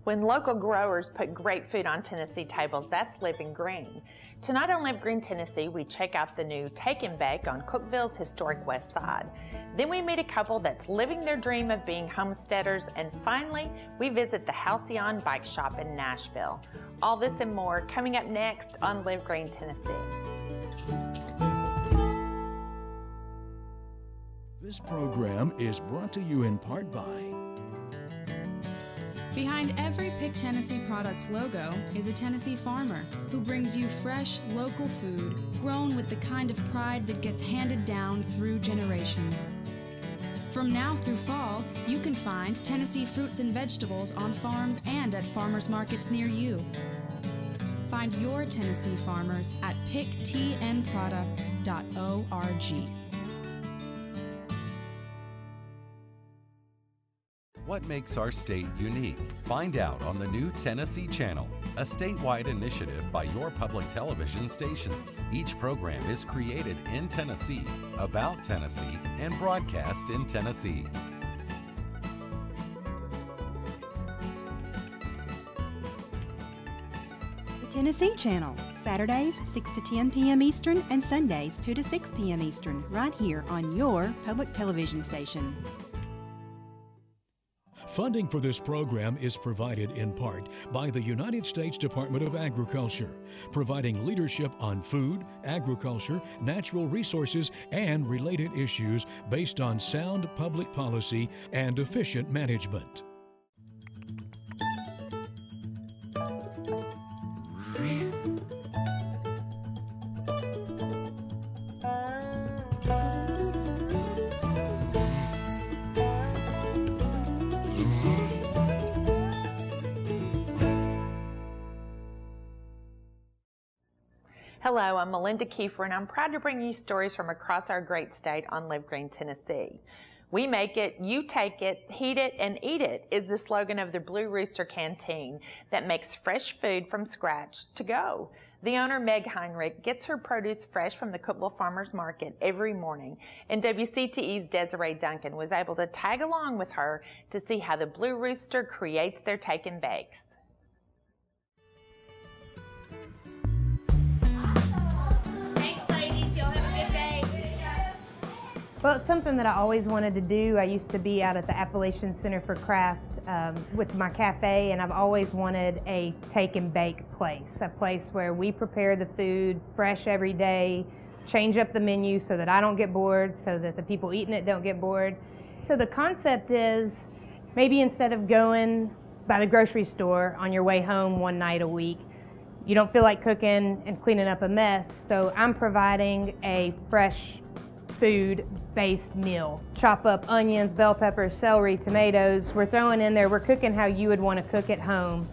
When local growers put great food on Tennessee tables, that's living green. Tonight on Live Green Tennessee, we check out the new Take and Bake on Cookeville's historic west side. Then we meet a couple that's living their dream of being homesteaders, and finally, we visit the Halcyon Bike Shop in Nashville. All this and more coming up next on Live Green Tennessee. This program is brought to you in part by... Behind every Pick Tennessee Products logo is a Tennessee farmer who brings you fresh, local food grown with the kind of pride that gets handed down through generations. From now through fall, you can find Tennessee fruits and vegetables on farms and at farmers markets near you. Find your Tennessee farmers at picktnproducts.org. What makes our state unique? Find out on the new Tennessee Channel, a statewide initiative by your public television stations. Each program is created in Tennessee, about Tennessee, and broadcast in Tennessee. The Tennessee Channel, Saturdays 6 to 10 p.m. Eastern and Sundays 2 to 6 p.m. Eastern, right here on your public television station. Funding for this program is provided in part by the United States Department of Agriculture, providing leadership on food, agriculture, natural resources, and related issues based on sound public policy and efficient management. Hello, I'm Melinda Kiefer, and I'm proud to bring you stories from across our great state on Live Green Tennessee. We make it, you take it, heat it, and eat it is the slogan of the Blue Rooster Canteen that makes fresh food from scratch to go. The owner, Meg Heinrich, gets her produce fresh from the Cookeville Farmers Market every morning, and WCTE's Desiree Duncan was able to tag along with her to see how the Blue Rooster creates their take and bakes. Well, it's something that I always wanted to do. I used to be out at the Appalachian Center for Craft with my cafe, and I've always wanted a take and bake place, a place where we prepare the food fresh every day, change up the menu so that I don't get bored, so that the people eating it don't get bored. So the concept is maybe instead of going by the grocery store on your way home one night a week, you don't feel like cooking and cleaning up a mess, so I'm providing a fresh food-based meal. Chop up onions, bell peppers, celery, tomatoes. We're throwing in there, we're cooking how you would want to cook at home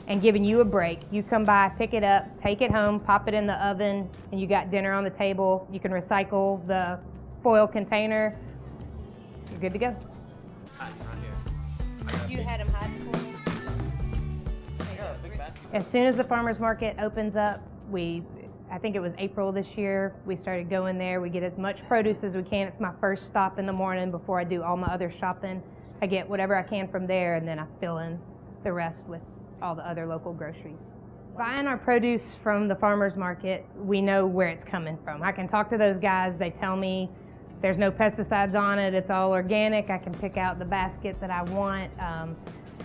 and giving you a break. You come by, pick it up, take it home, pop it in the oven, and you got dinner on the table. You can recycle the foil container. You're good to go. You had them hide before me? As soon as the farmer's market opens up, I think it was April this year, we started going there. We get as much produce as we can. It's my first stop in the morning before I do all my other shopping. I get whatever I can from there, and then I fill in the rest with all the other local groceries. Buying our produce from the farmer's market, we know where it's coming from. I can talk to those guys. They tell me there's no pesticides on it. It's all organic. I can pick out the basket that I want.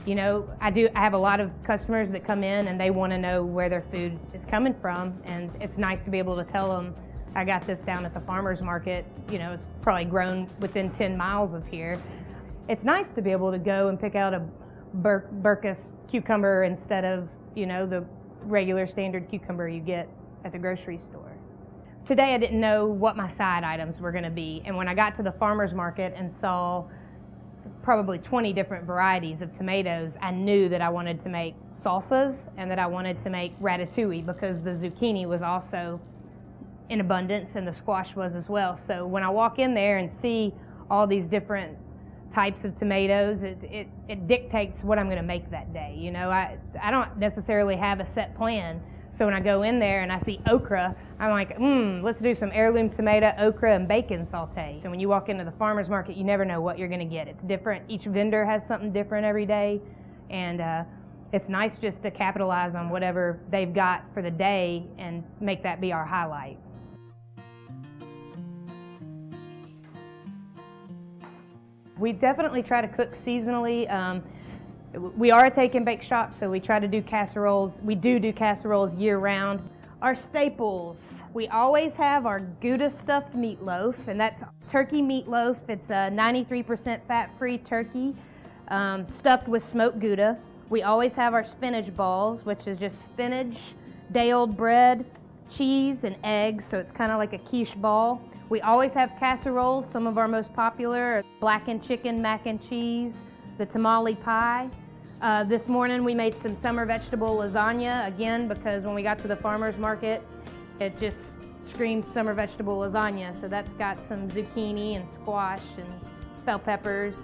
You know, I have a lot of customers that come in and they want to know where their food is coming from, and it's nice to be able to tell them, I got this down at the farmer's market. You know, it's probably grown within 10 miles of here. It's nice to be able to go and pick out a Burkus cucumber instead of, you know, the regular standard cucumber you get at the grocery store. Today I didn't know what my side items were going to be, and when I got to the farmer's market and saw probably 20 different varieties of tomatoes, I knew that I wanted to make salsas and that I wanted to make ratatouille because the zucchini was also in abundance and the squash was as well. So when I walk in there and see all these different types of tomatoes, it dictates what I'm going to make that day. You know, I don't necessarily have a set plan. So when I go in there and I see okra, I'm like, let's do some heirloom tomato, okra, and bacon saute. So when you walk into the farmer's market, you never know what you're going to get. It's different. Each vendor has something different every day. And it's nice just to capitalize on whatever they've got for the day and make that be our highlight. We definitely try to cook seasonally. We are a take and bake shop, so we try to do casseroles. We do casseroles year round. Our staples, we always have our Gouda stuffed meatloaf, and that's turkey meatloaf. It's a 93% fat-free turkey stuffed with smoked Gouda. We always have our spinach balls, which is just spinach, day-old bread, cheese, and eggs, so it's kind of like a quiche ball. We always have casseroles. Some of our most popular are blackened chicken, mac and cheese, the tamale pie. This morning we made some summer vegetable lasagna, again, because when we got to the farmer's market, it just screamed summer vegetable lasagna. So that's got some zucchini and squash and bell peppers.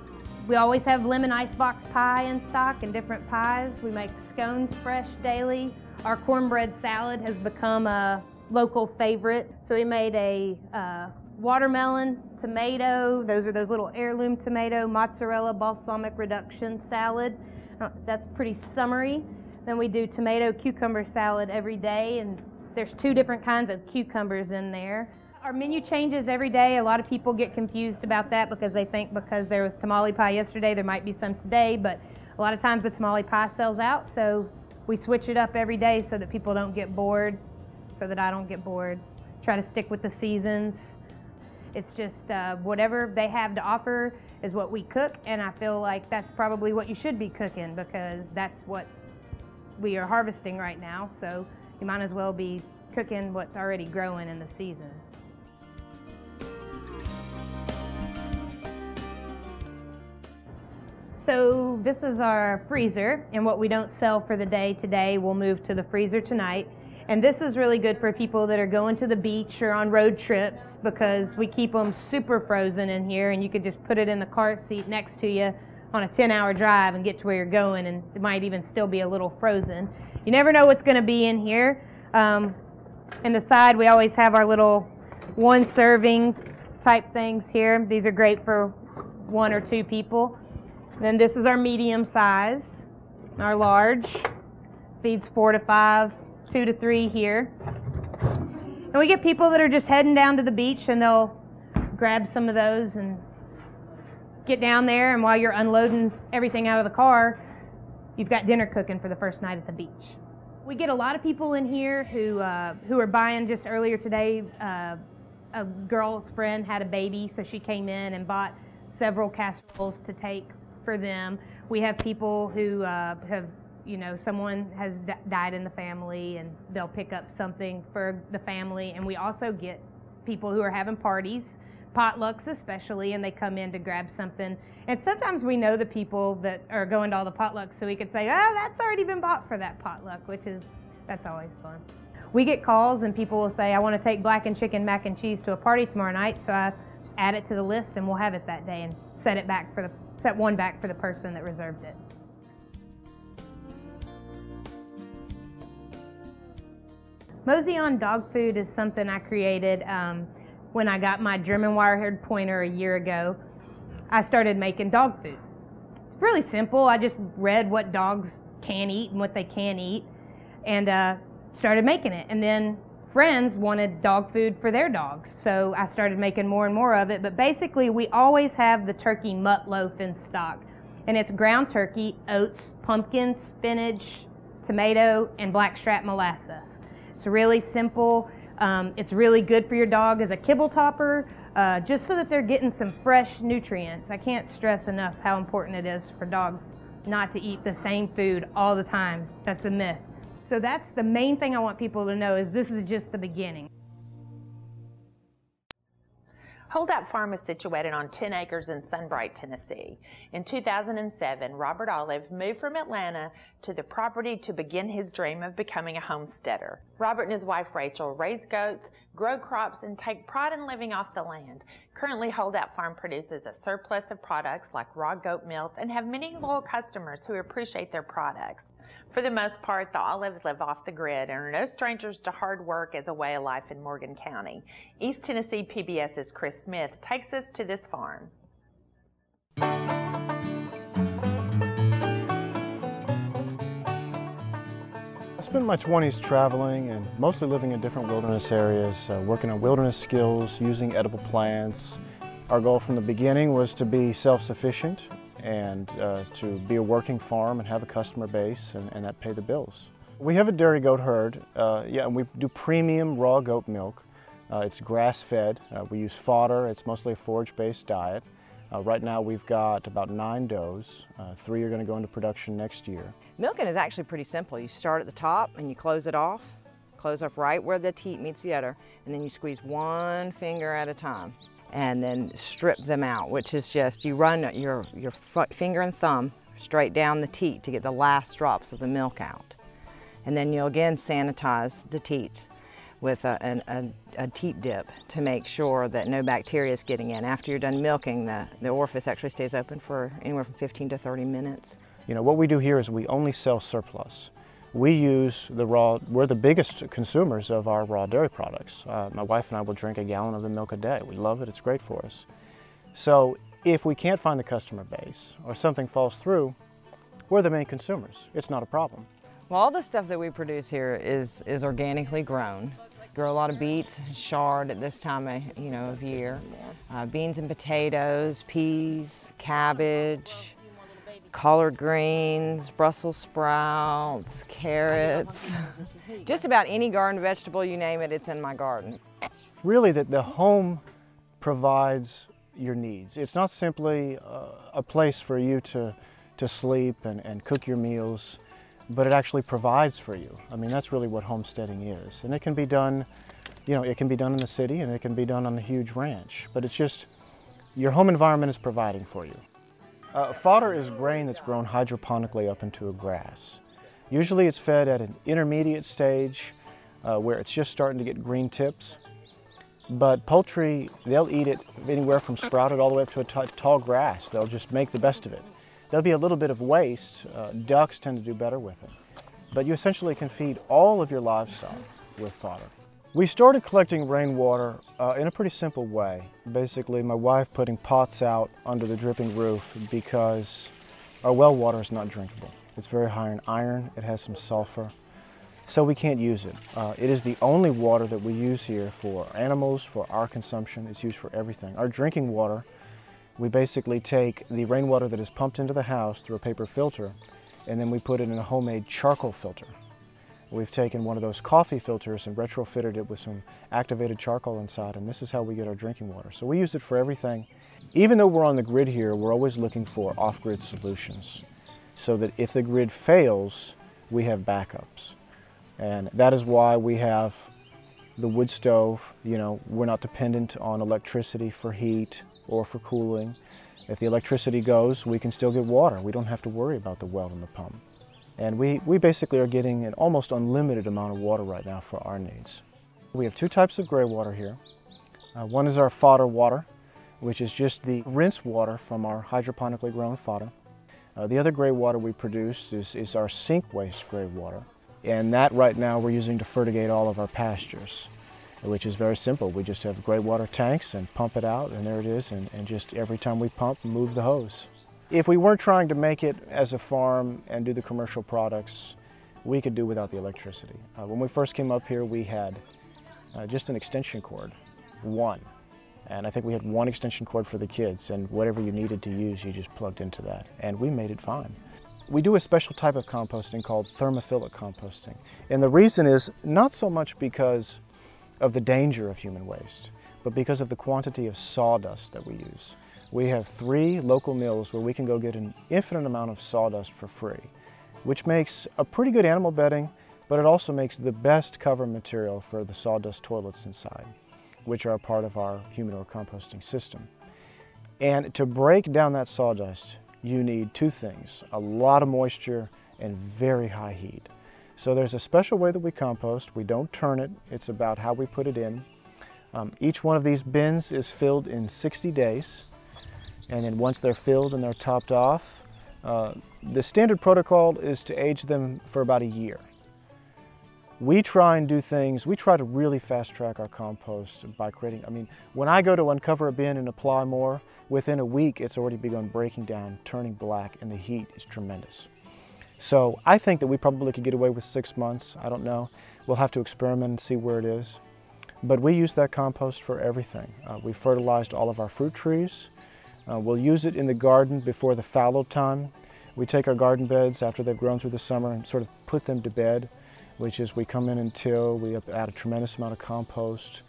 We always have lemon icebox pie in stock and different pies. We make scones fresh daily. Our cornbread salad has become a local favorite. So we made a watermelon, tomato, those are those little heirloom tomato, mozzarella balsamic reduction salad. That's pretty summery. Then we do tomato cucumber salad every day, and there's 2 different kinds of cucumbers in there. Our menu changes every day. A lot of people get confused about that because they think because there was tamale pie yesterday, there might be some today, but a lot of times the tamale pie sells out, so we switch it up every day so that people don't get bored, so that I don't get bored. Try to stick with the seasons. It's just whatever they have to offer is what we cook, and I feel like that's probably what you should be cooking because that's what we are harvesting right now, so you might as well be cooking what's already growing in the season. So this is our freezer, and what we don't sell for the day today we'll move to the freezer tonight. And this is really good for people that are going to the beach or on road trips because we keep them super frozen in here, and you could just put it in the car seat next to you on a 10-hour drive and get to where you're going, and it might even still be a little frozen. You never know what's going to be in here. In the side we always have our little 1-serving type things here. These are great for 1 or 2 people. Then this is our medium size. Our large feeds 4 to 5. 2 to 3 here. And we get people that are just heading down to the beach, and they'll grab some of those and get down there, and while you're unloading everything out of the car, you've got dinner cooking for the first night at the beach. We get a lot of people in here who are buying. Just earlier today, a girl's friend had a baby, so she came in and bought several casseroles to take for them. We have people who someone has died in the family, and they'll pick up something for the family. And we also get people who are having parties, potlucks especially, and they come in to grab something. And sometimes we know the people that are going to all the potlucks, so we could say, oh, that's already been bought for that potluck, that's always fun. We get calls, and people will say, I want to take blackened chicken, mac and cheese to a party tomorrow night, so I just add it to the list, and we'll have it that day and set one back for the person that reserved it. Mosey on Dog Food is something I created when I got my German wire-haired pointer a year ago. I started making dog food. It's really simple. I just read what dogs can eat and what they can't eat, and started making it. And then friends wanted dog food for their dogs, so I started making more and more of it. But basically, we always have the turkey mutt loaf in stock, and it's ground turkey, oats, pumpkin, spinach, tomato, and blackstrap molasses. It's really simple. It's really good for your dog as a kibble topper, just so that they're getting some fresh nutrients. I can't stress enough how important it is for dogs not to eat the same food all the time. That's a myth. So that's the main thing I want people to know, is this is just the beginning. Holdup Farm is situated on 10 acres in Sunbright, Tennessee. In 2007, Robert Olive moved from Atlanta to the property to begin his dream of becoming a homesteader. Robert and his wife Rachel raise goats, grow crops, and take pride in living off the land. Currently, Holdup Farm produces a surplus of products like raw goat milk and have many loyal customers who appreciate their products. For the most part, the Olives live off the grid and are no strangers to hard work as a way of life in Morgan County. East Tennessee PBS's Chris Smith takes us to this farm. I spent my 20s traveling and mostly living in different wilderness areas, working on wilderness skills, using edible plants. Our goal from the beginning was to be self-sufficient and to be a working farm and have a customer base and that pay the bills. We have a dairy goat herd, and we do premium raw goat milk. It's grass-fed. We use fodder. It's mostly a forage-based diet. Right now we've got about 9 does. 3 are going to go into production next year. Milking is actually pretty simple. You start at the top and you close it off, close up right where the teat meets the udder, and then you squeeze 1 finger at a time and then strip them out, which is just you run your finger and thumb straight down the teat to get the last drops of the milk out. And then you'll again sanitize the teats with a teat dip to make sure that no bacteria is getting in. After you're done milking, the orifice actually stays open for anywhere from 15 to 30 minutes. You know, what we do here is we only sell surplus. We use the raw, we're the biggest consumers of our raw dairy products. My wife and I will drink a gallon of the milk a day. We love it, it's great for us. So if we can't find the customer base or something falls through, we're the main consumers. It's not a problem. Well, all the stuff that we produce here is organically grown. Grow a lot of beets, chard at this time of year. Beans and potatoes, peas, cabbage, collard greens, Brussels sprouts, carrots. Just about any garden vegetable, you name it, it's in my garden. Really, the home provides your needs. It's not simply a place for you to sleep and cook your meals, but it actually provides for you. I mean, that's really what homesteading is. And it can be done, it can be done in the city and it can be done on a huge ranch, but it's just, your home environment is providing for you. Fodder is grain that's grown hydroponically up into a grass. Usually it's fed at an intermediate stage where it's just starting to get green tips. But poultry, they'll eat it anywhere from sprouted all the way up to a tall grass. They'll just make the best of it. There'll be a little bit of waste. Ducks tend to do better with it. But you essentially can feed all of your livestock with fodder. We started collecting rainwater in a pretty simple way. Basically, my wife putting pots out under the dripping roof because our well water is not drinkable. It's very high in iron, it has some sulfur, so we can't use it. It is the only water that we use here for animals, for our consumption. It's used for everything. Our drinking water, we basically take the rainwater that is pumped into the house through a paper filter, and then we put it in a homemade charcoal filter. We've taken one of those coffee filters and retrofitted it with some activated charcoal inside, and this is how we get our drinking water. So we use it for everything. Even though we're on the grid here, we're always looking for off-grid solutions so that if the grid fails, we have backups. And that is why we have the wood stove. We're not dependent on electricity for heat or for cooling. If the electricity goes, we can still get water. We don't have to worry about the well and the pump. And we basically are getting an almost unlimited amount of water right now for our needs. We have 2 types of gray water here. One is our fodder water, which is just the rinse water from our hydroponically grown fodder. The other gray water we produce is our sink waste gray water. And that right now we're using to fertigate all of our pastures, which is very simple. We just have gray water tanks and pump it out, and there it is, and just every time we pump, move the hose. If we weren't trying to make it as a farm and do the commercial products, we could do without the electricity. When we first came up here, we had just an extension cord, one. And I think we had 1 extension cord for the kids, and whatever you needed to use, you just plugged into that. And we made it fine. We do a special type of composting called thermophilic composting. And the reason is not so much because of the danger of human waste, but because of the quantity of sawdust that we use. We have 3 local mills where we can go get an infinite amount of sawdust for free, which makes a pretty good animal bedding, but it also makes the best cover material for the sawdust toilets inside, which are a part of our humidor composting system. And to break down that sawdust, you need 2 things, a lot of moisture and very high heat. So there's a special way that we compost. We don't turn it, it's about how we put it in. Each one of these bins is filled in 60 days. And then once they're filled and they're topped off, the standard protocol is to age them for about a year. We try and do things, we try to really fast track our compost by creating, when I go to uncover a bin and apply more, within a week it's already begun breaking down, turning black, and the heat is tremendous. So I think that we probably could get away with 6 months. I don't know. We'll have to experiment and see where it is. But we use that compost for everything. We fertilized all of our fruit trees. We'll use it in the garden before the fallow time. We take our garden beds after they've grown through the summer and sort of put them to bed, which is we come in and till, we add a tremendous amount of compost,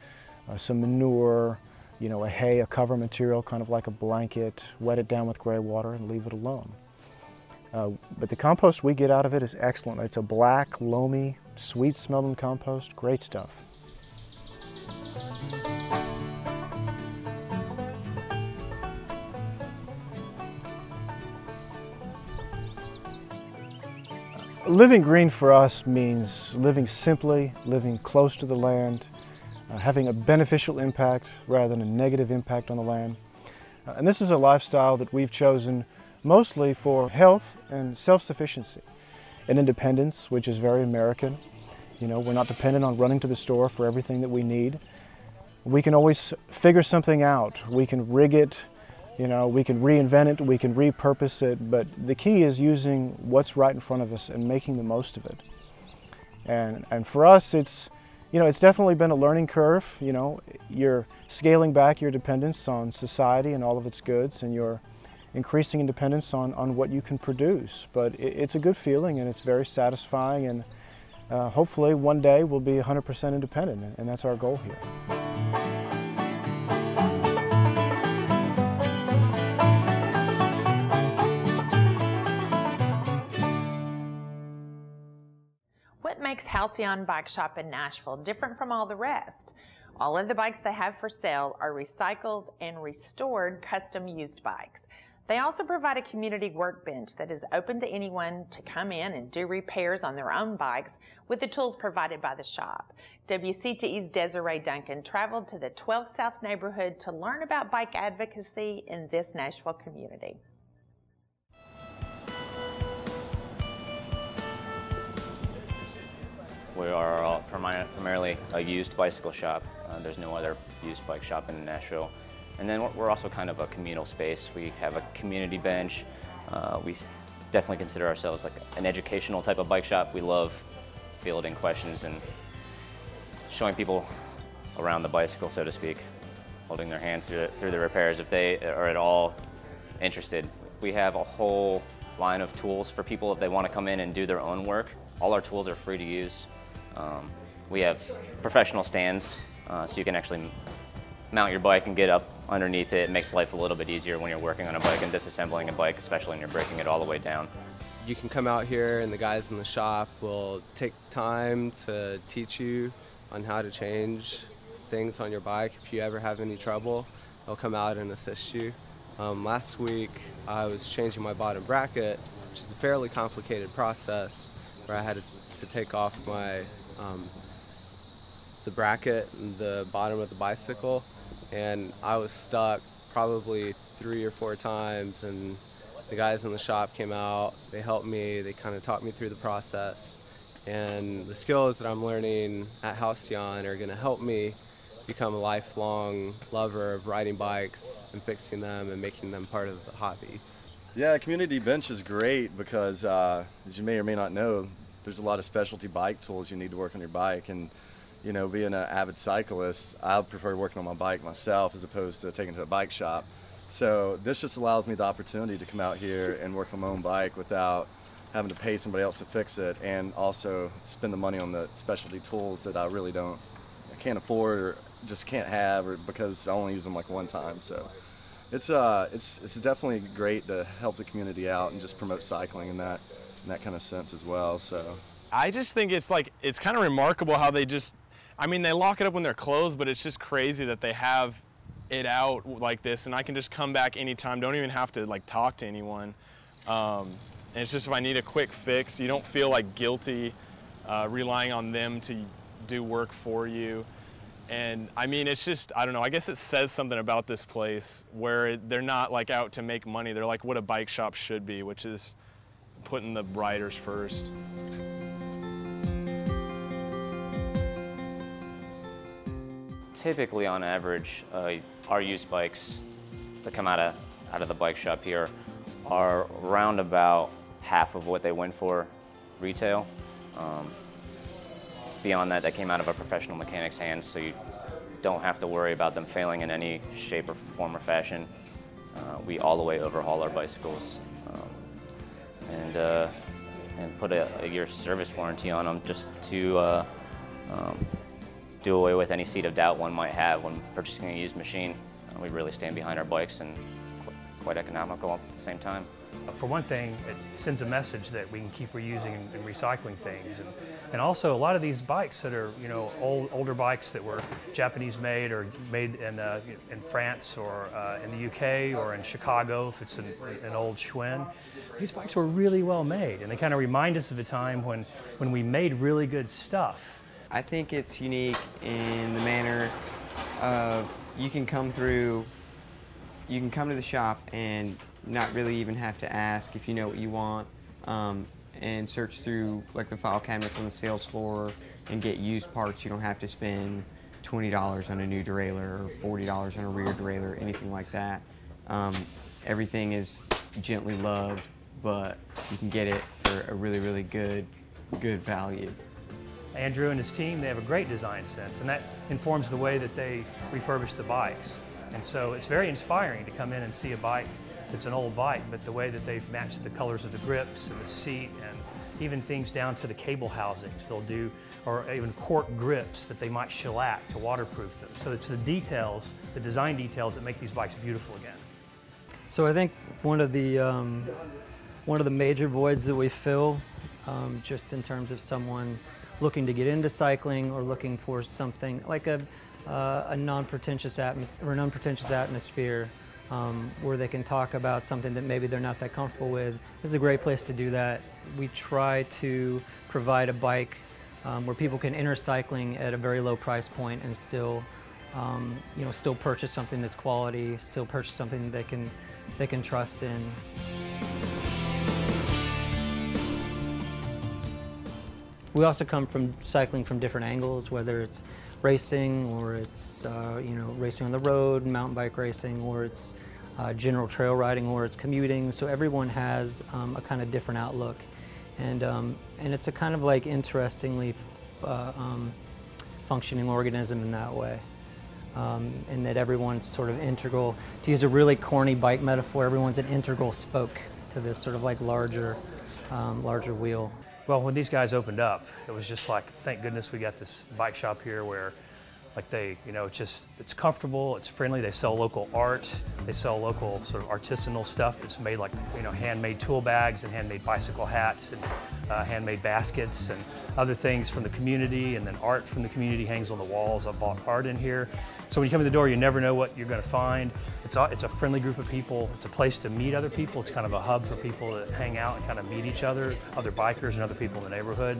some manure, you know, a hay, a cover material, kind of like a blanket, wet it down with gray water and leave it alone. But the compost we get out of it is excellent. It's a black, loamy, sweet-smelling compost. Great stuff. Living green for us means living simply, living close to the land, having a beneficial impact rather than a negative impact on the land. And this is a lifestyle that we've chosen mostly for health and self-sufficiency and independence, which is very American. You know, we're not dependent on running to the store for everything that we need. We can always figure something out. We can rig it, you know, we can reinvent it, we can repurpose it, but the key is using what's right in front of us and making the most of it. And for us, it's, you know, it's definitely been a learning curve. You know, you're scaling back your dependence on society and all of its goods, and you're increasing independence on what you can produce. But it's a good feeling, and it's very satisfying, and hopefully one day we'll be 100% independent, and that's our goal here. What makes Halcyon Bike Shop in Nashville different from all the rest? All of the bikes they have for sale are recycled and restored custom used bikes. They also provide a community workbench that is open to anyone to come in and do repairs on their own bikes with the tools provided by the shop. WCTE's Desiree Duncan traveled to the 12th South neighborhood to learn about bike advocacy in this Nashville community. We are primarily a used bicycle shop. There's no other used bike shop in Nashville. And then we're also kind of a communal space. We have a community bench. We definitely consider ourselves like an educational type of bike shop. We love fielding questions and showing people around the bicycle, so to speak, holding their hand through the repairs if they are at all interested. We have a whole line of tools for people if they want to come in and do their own work. All our tools are free to use. We have professional stands, so you can actually mount your bike and get up underneath it. It makes life a little bit easier when you're working on a bike and disassembling a bike, especially when you're breaking it all the way down. You can come out here and the guys in the shop will take time to teach you on how to change things on your bike. If you ever have any trouble, they'll come out and assist you. Last week I was changing my bottom bracket, which is a fairly complicated process where I had to take off the bracket and the bottom of the bicycle, and I was stuck probably 3 or 4 times, and the guys in the shop came out, they helped me, they kind of taught me through the process, and the skills that I'm learning at Halcyon are going to help me become a lifelong lover of riding bikes and fixing them and making them part of the hobby. Yeah, community bench is great because as you may or may not know, there's a lot of specialty bike tools you need to work on your bike, and you know, being an avid cyclist, I prefer working on my bike myself as opposed to taking it to a bike shop. So this just allows me the opportunity to come out here and work on my own bike without having to pay somebody else to fix it, and also spend the money on the specialty tools that I can't afford or just can't have, or because I only use them like one time. So it's definitely great to help the community out and just promote cycling in that kind of sense as well. So I just think it's kind of remarkable how they they lock it up when they're closed, but it's just crazy that they have it out like this, and I can just come back anytime, don't even have to talk to anyone. And it's just, if I need a quick fix, you don't feel guilty relying on them to do work for you. And I mean, it's just, I don't know, I guess it says something about this place where they're not out to make money. They're like what a bike shop should be, which is putting the riders first. Typically, on average, our used bikes that come out of the bike shop here are around about half of what they went for retail. Beyond that, came out of a professional mechanic's hands, so you don't have to worry about them failing in any shape or form or fashion. We all the way overhaul our bicycles and put a year's service warranty on them just to do away with any seed of doubt one might have when purchasing a used machine. We really stand behind our bikes and quite economical at the same time. For one thing, it sends a message that we can keep reusing and recycling things, and also a lot of these bikes that are, you know, older bikes that were Japanese made or made in France or in the UK or in Chicago if it's an old Schwinn. These bikes were really well made, and they kind of remind us of a time when we made really good stuff. I think it's unique in the manner of you can come to the shop and not really even have to ask if you know what you want, and search through like the file cabinets on the sales floor and get used parts. You don't have to spend $20 on a new derailleur or $40 on a rear derailleur, anything like that. Everything is gently loved, but you can get it for a really, really good value. Andrew and his team, they have a great design sense, and that informs the way that they refurbish the bikes. And so it's very inspiring to come in and see a bike that's an old bike, but the way that they've matched the colors of the grips and the seat, and even things down to the cable housings they'll do, or even cork grips that they might shellac to waterproof them. So it's the details, the design details that make these bikes beautiful again. So I think one of the major voids that we fill, just in terms of someone looking to get into cycling or looking for something like a non-pretentious atmosphere, where they can talk about something that maybe they're not that comfortable with, this is a great place to do that. We try to provide a bike where people can enter cycling at a very low price point and still, still purchase something that's quality, still purchase something they can trust in. We also come from cycling from different angles, whether it's racing or it's racing on the road, mountain bike racing, or it's general trail riding, or it's commuting. So everyone has a kind of different outlook, and it's a kind of like interestingly functioning organism in that way, and that everyone's sort of integral. To use a really corny bike metaphor, everyone's an integral spoke to this sort of like larger wheel. Well, when these guys opened up, it was just like, thank goodness we got this bike shop here where, like, it's comfortable, it's friendly. They sell local art, they sell local sort of artisanal stuff. It's made like, handmade tool bags and handmade bicycle hats and handmade baskets and other things from the community, and then art from the community hangs on the walls. I've bought art in here. So when you come in the door, you never know what you're going to find. It's a friendly group of people. It's a place to meet other people. It's kind of a hub for people to hang out and kind of meet each other, other bikers and other people in the neighborhood.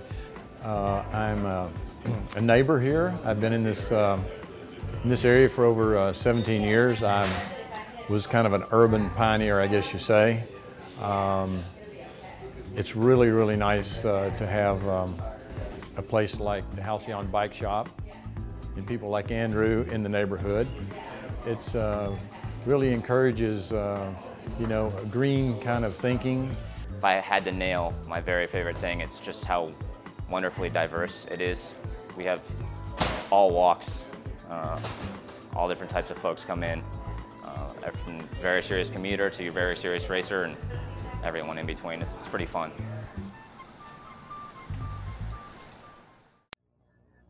I'm a neighbor here. I've been in this area for over 17 years. I was kind of an urban pioneer, I guess you say. It's really, really nice to have a place like the Halcyon Bike Shop and people like Andrew in the neighborhood. It's really encourages, a green kind of thinking. If I had to nail my very favorite thing, it's just how wonderfully diverse it is. We have all walks, all different types of folks come in, from very serious commuter to your very serious racer and everyone in between. It's pretty fun.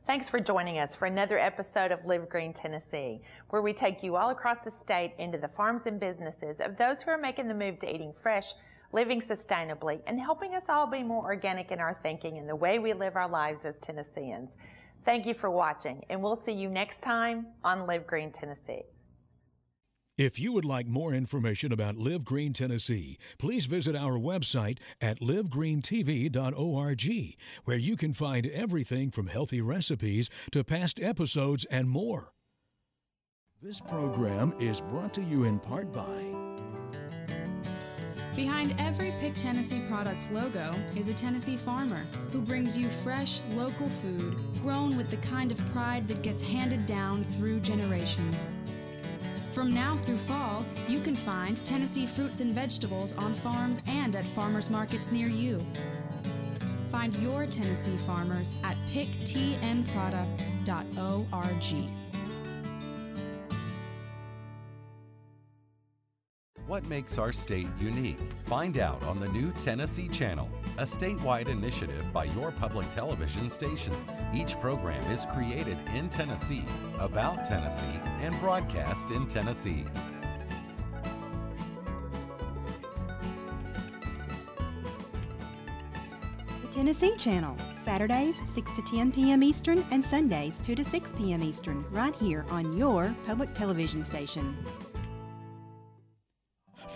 Thanks for joining us for another episode of Live Green Tennessee, where we take you all across the state into the farms and businesses of those who are making the move to eating fresh, living sustainably, and helping us all be more organic in our thinking and the way we live our lives as Tennesseans. Thank you for watching, and we'll see you next time on Live Green Tennessee. If you would like more information about Live Green Tennessee, please visit our website at livegreentv.org, where you can find everything from healthy recipes to past episodes and more. This program is brought to you in part by... Behind every Pick Tennessee Products logo is a Tennessee farmer who brings you fresh, local food grown with the kind of pride that gets handed down through generations. From now through fall, you can find Tennessee fruits and vegetables on farms and at farmers markets near you. Find your Tennessee farmers at picktnproducts.org. What makes our state unique? Find out on the new Tennessee Channel, a statewide initiative by your public television stations. Each program is created in Tennessee, about Tennessee, and broadcast in Tennessee. The Tennessee Channel, Saturdays 6 to 10 p.m. Eastern and Sundays 2 to 6 p.m. Eastern, right here on your public television station.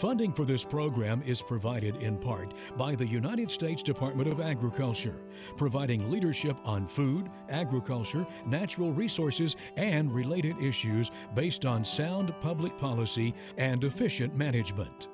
Funding for this program is provided in part by the United States Department of Agriculture, providing leadership on food, agriculture, natural resources, and related issues based on sound public policy and efficient management.